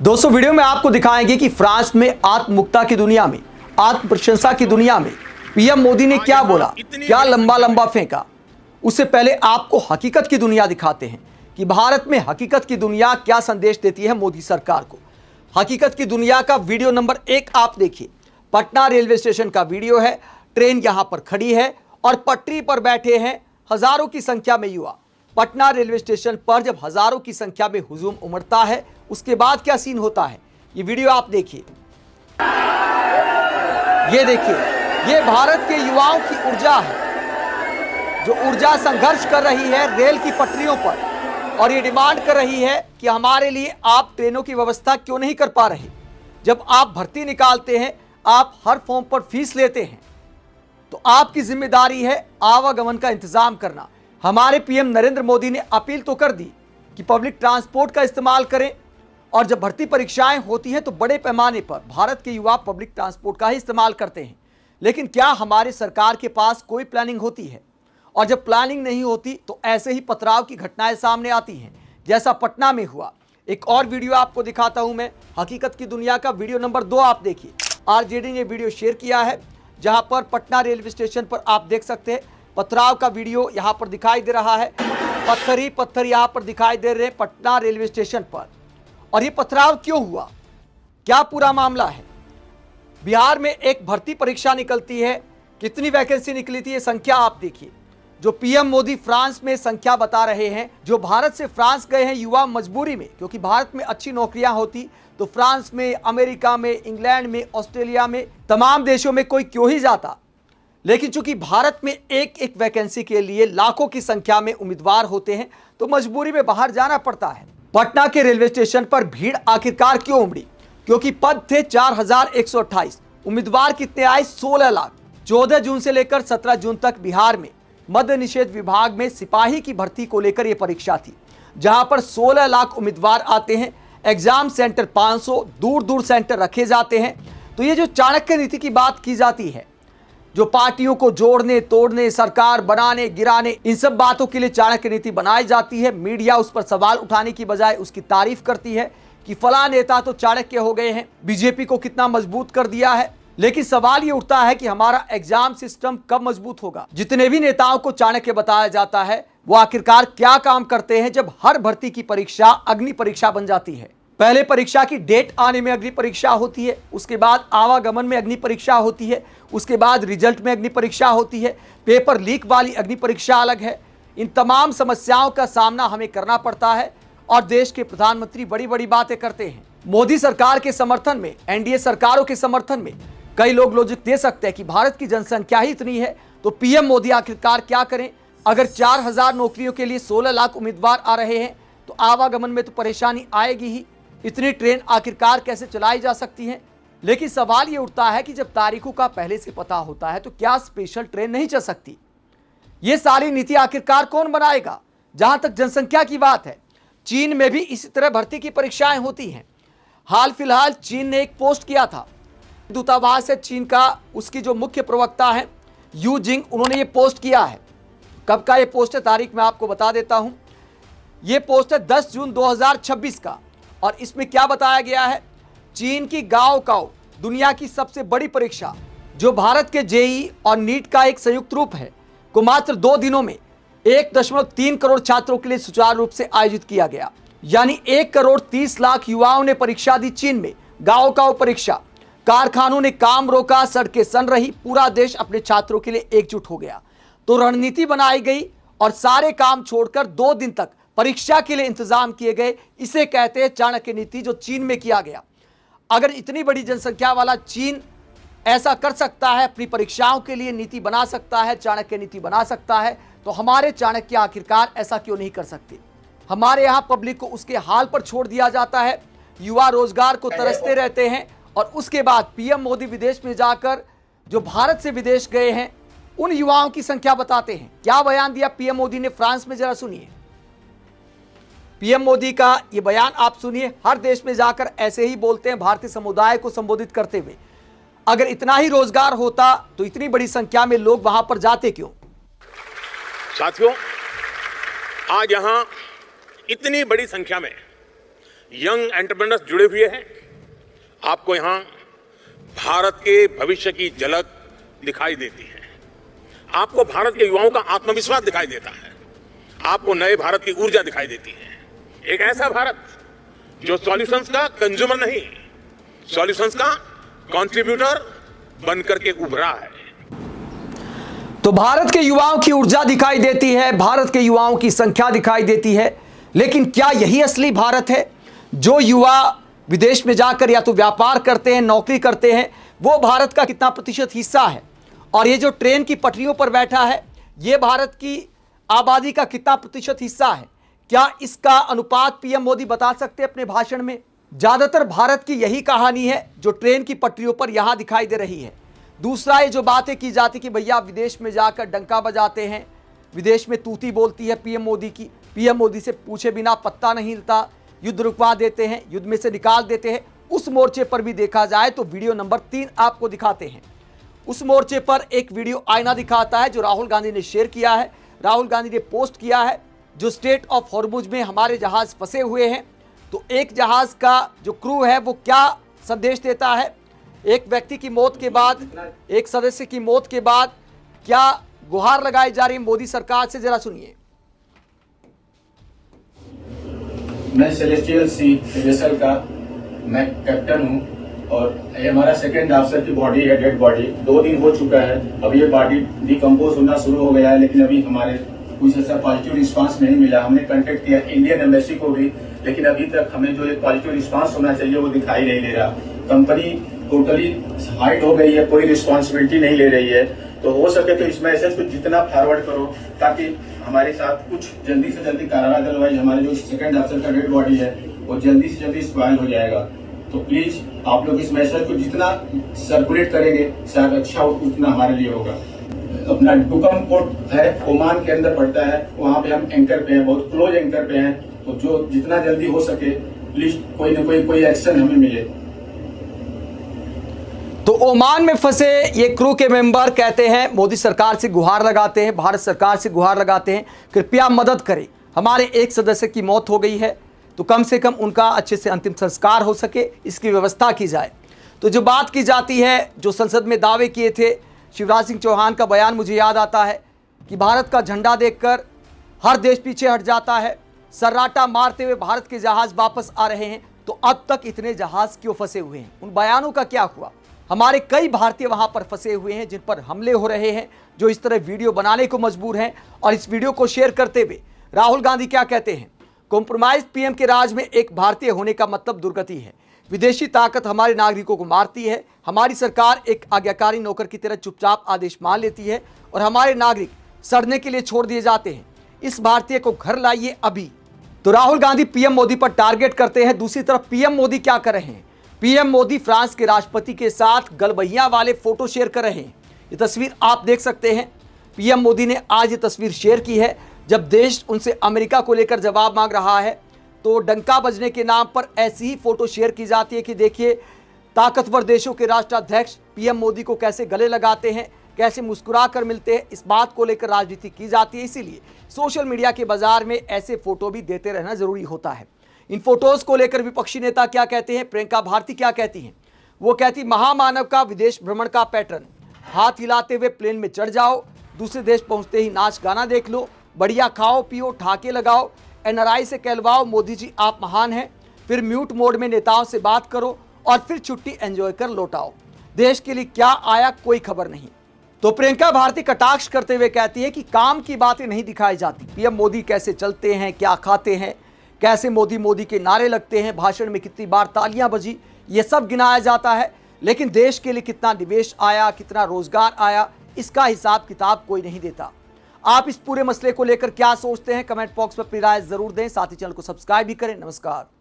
दोस्तों वीडियो में आपको दिखाएंगे कि फ्रांस में आत्ममुक्ता की दुनिया में, आत्म प्रशंसा की दुनिया में पीएम मोदी ने क्या बोला, क्या लंबा लंबा फेंका। उससे पहले आपको हकीकत की दुनिया दिखाते हैं कि भारत में हकीकत की दुनिया क्या संदेश देती है मोदी सरकार को। हकीकत की दुनिया का वीडियो नंबर 1 आप देखिए। पटना रेलवे स्टेशन का वीडियो है। ट्रेन यहां पर खड़ी है और पटरी पर बैठे हैं हजारों की संख्या में युवा। पटना रेलवे स्टेशन पर जब हजारों की संख्या में हुजूम उमड़ता है, उसके बाद क्या सीन होता है, ये वीडियो आप देखिए। ये देखिए, ये भारत के युवाओं की ऊर्जा है, जो ऊर्जा संघर्ष कर रही है रेल की पटरियों पर, और ये डिमांड कर रही है कि हमारे लिए आप ट्रेनों की व्यवस्था क्यों नहीं कर पा रहे। जब आप भर्ती निकालते हैं, आप हर फॉर्म पर फीस लेते हैं, तो आपकी जिम्मेदारी है आवागमन का इंतजाम करना। हमारे पीएम नरेंद्र मोदी ने अपील तो कर दी कि पब्लिक ट्रांसपोर्ट का इस्तेमाल करें, और जब भर्ती परीक्षाएं होती हैं तो बड़े पैमाने पर भारत के युवा पब्लिक ट्रांसपोर्ट का ही इस्तेमाल करते हैं। लेकिन क्या हमारे सरकार के पास कोई प्लानिंग होती है? और जब प्लानिंग नहीं होती तो ऐसे ही पथराव की घटनाएं सामने आती हैं, जैसा पटना में हुआ। एक और वीडियो आपको दिखाता हूं मैं, हकीकत की दुनिया का वीडियो नंबर 2 आप देखिए। आरजेडी ने वीडियो शेयर किया है, जहां पर पटना रेलवे स्टेशन पर आप देख सकते हैं पथराव का वीडियो यहां पर दिखाई दे रहा है। पत्थर ही पत्थर यहां पर दिखाई दे रहे हैं पटना रेलवे स्टेशन पर। और ये पथराव क्यों हुआ, क्या पूरा मामला है? बिहार में एक भर्ती परीक्षा निकलती है, कितनी वैकेंसी निकली थी ये संख्या आप देखिए। जो पीएम मोदी फ्रांस में संख्या बता रहे हैं, जो भारत से फ्रांस गए हैं युवा मजबूरी में, क्योंकि भारत में अच्छी नौकरियां होती तो फ्रांस में, अमेरिका में, इंग्लैंड में, ऑस्ट्रेलिया में, तमाम देशों में कोई क्यों ही जाता। लेकिन चूंकि भारत में एक एक वैकेंसी के लिए लाखों की संख्या में उम्मीदवार होते हैं, तो मजबूरी में बाहर जाना पड़ता है। पटना के रेलवे स्टेशन पर भीड़ आखिरकार क्यों उमड़ी? क्योंकि पद थे 4128, उम्मीदवार कितने आए? 16 लाख। 14 जून से लेकर 17 जून तक बिहार में मद्य निषेध विभाग में सिपाही की भर्ती को लेकर यह परीक्षा थी, जहां पर 16 लाख उम्मीदवार आते हैं। एग्जाम सेंटर 500 दूर दूर सेंटर रखे जाते हैं। तो ये जो चाणक्य नीति की बात की जाती है, जो पार्टियों को जोड़ने तोड़ने, सरकार बनाने गिराने, इन सब बातों के लिए चाणक्य नीति बनाई जाती है। मीडिया उस पर सवाल उठाने की बजाय उसकी तारीफ करती है कि फला नेता तो चाणक्य हो गए हैं, बीजेपी को कितना मजबूत कर दिया है। लेकिन सवाल ये उठता है कि हमारा एग्जाम सिस्टम कब मजबूत होगा? जितने भी नेताओं को चाणक्य बताया जाता है, वो आखिरकार क्या काम करते हैं जब हर भर्ती की परीक्षा अग्नि परीक्षा बन जाती है? पहले परीक्षा की डेट आने में अग्नि परीक्षा होती है, उसके बाद आवागमन में अग्नि परीक्षा होती है, उसके बाद रिजल्ट में अग्नि परीक्षा होती है, पेपर लीक वाली अग्नि परीक्षा अलग है। इन तमाम समस्याओं का सामना हमें करना पड़ता है, और देश के प्रधानमंत्री बड़ी बड़ी बातें करते हैं। मोदी सरकार के समर्थन में, एनडीए सरकारों के समर्थन में कई लोग लॉजिक दे सकते हैं कि भारत की जनसंख्या ही इतनी है, तो पीएम मोदी आखिरकार क्या करें? अगर 4000 नौकरियों के लिए 16 लाख उम्मीदवार आ रहे हैं, तो आवागमन में तो परेशानी आएगी ही। इतनी ट्रेन आखिरकार कैसे चलाई जा सकती हैं? लेकिन सवाल ये उठता है कि जब तारीखों का पहले से पता होता है, तो क्या स्पेशल ट्रेन नहीं चल सकती? ये सारी नीति आखिरकार कौन बनाएगा? जहां तक जनसंख्या की बात है, चीन में भी इसी तरह भर्ती की परीक्षाएं होती हैं। हाल फिलहाल चीन ने एक पोस्ट किया था, दूतावास है चीन का, उसकी जो मुख्य प्रवक्ता है यू जिंग, उन्होंने ये पोस्ट किया है। कब का ये पोस्ट है, तारीख मैं आपको बता देता हूं। ये पोस्ट है 10 जून 2026 का, और इसमें क्या बताया गया है? चीन की गाओकाओ, दुनिया की सबसे बड़ी परीक्षा, जो भारत के जेईई और नीट का एक संयुक्त रूप है, को मात्र 2 दिनों में 1.3 करोड़ छात्रों के लिए सुचारू रूप से आयोजित किया गया। यानी 1 करोड़ 30 लाख युवाओं ने परीक्षा दी चीन में, गाओकाओ परीक्षा। कारखानों ने काम रोका, सड़कें सन रही, पूरा देश अपने छात्रों के लिए एकजुट हो गया। तो रणनीति बनाई गई और सारे काम छोड़कर 2 दिन तक परीक्षा के लिए इंतजाम किए गए। इसे कहते हैं चाणक्य नीति, जो चीन में किया गया। अगर इतनी बड़ी जनसंख्या वाला चीन ऐसा कर सकता है, अपनी परीक्षाओं के लिए नीति बना सकता है, चाणक्य नीति बना सकता है, तो हमारे चाणक्य आखिरकार ऐसा क्यों नहीं कर सकते? हमारे यहाँ पब्लिक को उसके हाल पर छोड़ दिया जाता है, युवा रोजगार को तरसते रहते हैं, और उसके बाद पीएम मोदी विदेश में जाकर जो भारत से विदेश गए हैं उन युवाओं की संख्या बताते हैं। क्या बयान दिया पीएम मोदी ने फ्रांस में, जरा सुनिए। पीएम मोदी का ये बयान आप सुनिए। हर देश में जाकर ऐसे ही बोलते हैं भारतीय समुदाय को संबोधित करते हुए। अगर इतना ही रोजगार होता तो इतनी बड़ी संख्या में लोग वहां पर जाते क्यों? साथियों, आज यहां इतनी बड़ी संख्या में यंग एंटरप्रेन्योर्स जुड़े हुए हैं। आपको यहां भारत के भविष्य की झलक दिखाई देती है। आपको भारत के युवाओं का आत्मविश्वास दिखाई देता है। आपको नए भारत की ऊर्जा दिखाई देती है। एक ऐसा भारत जो सॉल्यूशंस का कंज्यूमर नहीं, सॉल्यूशंस का कंट्रीब्यूटर बनकर के उभरा है। तो भारत के युवाओं की ऊर्जा दिखाई देती है, भारत के युवाओं की संख्या दिखाई देती है, लेकिन क्या यही असली भारत है? जो युवा विदेश में जाकर या तो व्यापार करते हैं, नौकरी करते हैं, वो भारत का कितना प्रतिशत हिस्सा है? और ये जो ट्रेन की पटरियों पर बैठा है, ये भारत की आबादी का कितना प्रतिशत हिस्सा है? क्या इसका अनुपात पीएम मोदी बता सकते हैं अपने भाषण में? ज्यादातर भारत की यही कहानी है जो ट्रेन की पटरियों पर यहां दिखाई दे रही है। दूसरा, ये जो बातें की जाती कि भैया विदेश में जाकर डंका बजाते हैं, विदेश में तूती बोलती है पीएम मोदी की, पीएम मोदी से पूछे बिना पत्ता नहीं हिलता, युद्ध रुकवा देते हैं, युद्ध में से निकाल देते हैं। उस मोर्चे पर भी देखा जाए तो वीडियो नंबर 3 आपको दिखाते हैं। उस मोर्चे पर एक वीडियो आईना दिखाता है जो राहुल गांधी ने शेयर किया है, राहुल गांधी ने पोस्ट किया है, जो स्ट्रेट ऑफ हॉर्मुज में हमारे जहाज फंसे हुए हैं। तो एक जहाज का जो क्रू है वो क्या संदेश देता है? एक व्यक्ति की मौत के बाद, एक सदस्य की मौत के बाद क्या गुहार लगाई जा रही है मोदी सरकार से? जरा सुनिए। मैं सेलेस्टियल सी वेसल का मैं कैप्टन हूँ और ये हमारा सेकेंड ऑफिसर की बॉडी है, डेड बॉडी 2 दिन हो चुका है। अभी ये बॉडी डिकम्पोज होना शुरू हो गया है, लेकिन अभी हमारे कुछ ऐसा पॉजिटिव रिस्पांस नहीं मिला। हमने कांटेक्ट किया इंडियन एम्बेसी को भी, लेकिन अभी तक हमें जो एक पॉजिटिव रिस्पांस होना चाहिए वो दिखाई नहीं दे रहा। कंपनी टोटली हाइड हो गई है, कोई रिस्पॉन्सिबिलिटी नहीं ले रही है। तो हो सके तो इस मैसेज को जितना फॉरवर्ड करो ताकि हमारे साथ कुछ जल्दी से जल्दी कार्रवाई, अदरवाइज हमारे जो सेकंड ऑफिसर का डेड बॉडी है वो जल्दी से जल्दी स्पॉइल हो जाएगा। तो प्लीज आप लोग इस मैसेज को जितना सर्कुलेट करेंगे शायद अच्छा उतना हमारे लिए होगा। अपना डुकम पोर्ट है, ओमान के अंदर पड़ता है, वहाँ पे हम एंकर पे हैं, बहुत क्लोज एंकर पे हैं। तो जो जितना जल्दी हो सके प्लीज कोई ना कोई एक्शन हमें मिले। तो ओमान में फंसे ये क्रू के मेंबर कहते हैं, मोदी सरकार से गुहार लगाते हैं, भारत सरकार से गुहार लगाते हैं, कृपया मदद करें, हमारे एक सदस्य की मौत हो गई है, तो कम से कम उनका अच्छे से अंतिम संस्कार हो सके, इसकी व्यवस्था की जाए। तो जो बात की जाती है, जो संसद में दावे किए थे, शिवराज सिंह चौहान का बयान मुझे याद आता है कि भारत का झंडा देखकर हर देश पीछे हट जाता है, सर्राटा मारते हुए भारत के जहाज वापस आ रहे हैं। तो अब तक इतने जहाज क्यों फंसे हुए हैं? उन बयानों का क्या हुआ? हमारे कई भारतीय वहां पर फंसे हुए हैं जिन पर हमले हो रहे हैं, जो इस तरह वीडियो बनाने को मजबूर हैं। और इस वीडियो को शेयर करते हुए राहुल गांधी क्या कहते हैं? कॉम्प्रोमाइज पीएम के राज में एक भारतीय होने का मतलब दुर्गति है। विदेशी ताकत हमारे नागरिकों को मारती है, हमारी सरकार एक आज्ञाकारी नौकर की तरह चुपचाप आदेश मान लेती है और हमारे नागरिक सड़ने के लिए छोड़ दिए जाते हैं। इस भारतीय को घर लाइए अभी। तो राहुल गांधी पीएम मोदी पर टारगेट करते हैं। दूसरी तरफ पीएम मोदी क्या कर रहे हैं? पीएम मोदी फ्रांस के राष्ट्रपति के साथ गलबहियां वाले फोटो शेयर कर रहे हैं। ये तस्वीर आप देख सकते हैं। पीएम मोदी ने आज ये तस्वीर शेयर की है जब देश उनसे अमेरिका को लेकर जवाब मांग रहा है। तो डंका बजने के नाम पर ऐसी ही फोटो शेयर की जाती है कि देखिए ताकतवर देशों के राष्ट्राध्यक्ष पीएम मोदी को कैसे गले लगाते हैं, कैसे मुस्कुरा कर मिलते हैं। इस बात को लेकर राजनीति की जाती है, इसीलिए सोशल मीडिया के बाजार में ऐसे फोटो भी देते रहना जरूरी होता है। इन फोटोज को लेकर विपक्षी नेता क्या कहते हैं? प्रियंका भारती क्या कहती हैं? वो कहती महामानव का विदेश भ्रमण का पैटर्न, हाथ हिलाते हुए प्लेन में चढ़ जाओ, दूसरे देश पहुंचते ही नाच गाना देख लो, बढ़िया खाओ पियो, ठाके लगाओ, एनआरआई से कहलवाओ मोदी जी आप महान हैं, फिर म्यूट मोड में नेताओं से बात करो और फिर छुट्टी एंजॉय कर लौटाओ। देश के लिए क्या आया कोई खबर नहीं। तो प्रियंका भारती कटाक्ष करते हुए कहती है कि काम की बातें नहीं दिखाई जाती। पीएम मोदी कैसे चलते हैं, क्या खाते हैं, कैसे मोदी मोदी के नारे लगते हैं, भाषण में कितनी बार तालियां बजी, ये सब गिनाया जाता है। लेकिन देश के लिए कितना निवेश आया, कितना रोजगार आया, इसका हिसाब किताब कोई नहीं देता। आप इस पूरे मसले को लेकर क्या सोचते हैं? कमेंट बॉक्स में अपनी राय जरूर दें। साथ ही चैनल को सब्सक्राइब भी करें। नमस्कार।